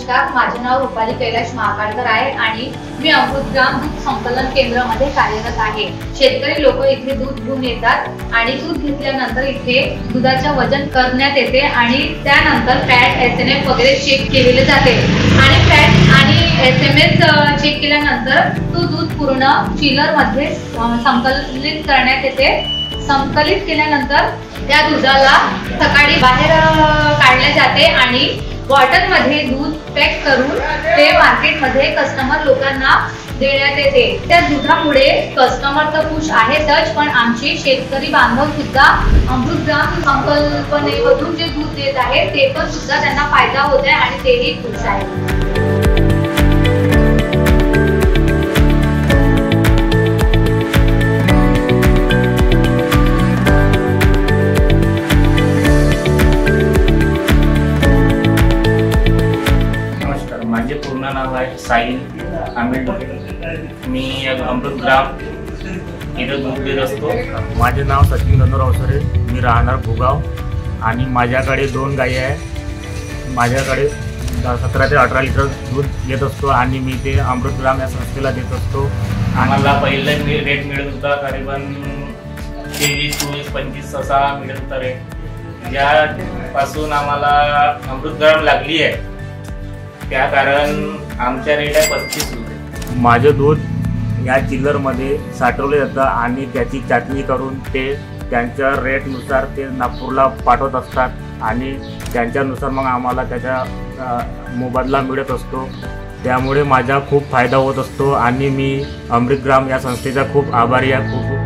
नमस्कार, माझे नाव रुपाली कैलाश महाकाळकर आहे आणि मी अमृतग्राम दूध संकलन केंद्रामध्ये कार्यरत आहे। शेतकरी लोक इथे दूध घेऊन येतात आणि दूध घेतल्यानंतर इथे दुधाचे वजन करण्यात येते आणि त्यानंतर फॅट, एसएनएफ वगैरे चेक केले जाते आणि फॅट आणि एसएमएस चेक केल्यानंतर तो दूध पूर्ण चिलर मध्ये संकलित करण्यात येते। संकलित केल्यानंतर त्या दुधाला सकाळी बाहेर काढले जाते आणि बॉटल मध्ये दूध पॅक करून ते मार्केट मध्ये कस्टमर लोकांना देण्यात येते। त्या दुधामुळे कस्टमर तर खुश आहेतच, पण आमचे शेतकरी बांधव सुद्धा अमृतग्राम संकल्पनेमधून जे दूध देत आहे ते पण सुद्धा त्यांना फायदा होत आहे आणि तेही खुश आहेत। माझे पूर्ण नाव आहे साहिल आंबेडकर। मी अमृतग्राम इथं दूध देत असतो। माझे नाव सचिन गणराव सरे, मी राहणार भुगाव आणि माझ्याकडे 2 गायी आहे। माझ्याकडे 17 ते 18 लिटर दूध देत असतो आणि मी ते अमृतग्राम या संस्थेला देत असतो। आम्हाला पहिला रेट मिळत होता करीबन 23, 24, 25 असा मिळत होता रेट। ज्यापासून आम्हाला अमृतग्राम लागली आहे त्या कारण आमच्या रेट आहे 35 रुपये। माझे दूध या चिल्लरमध्ये साठवले जातं आणि त्याची चाचणी करून ते त्यांच्या रेटनुसार ते नागपूरला पाठवत असतात आणि त्यांच्यानुसार मग आम्हाला त्याचा मोबदला मिळत असतो। त्यामुळे माझा खूप फायदा होत असतो आणि मी अमृतग्राम या संस्थेचा खूप आभारी आहे। खूप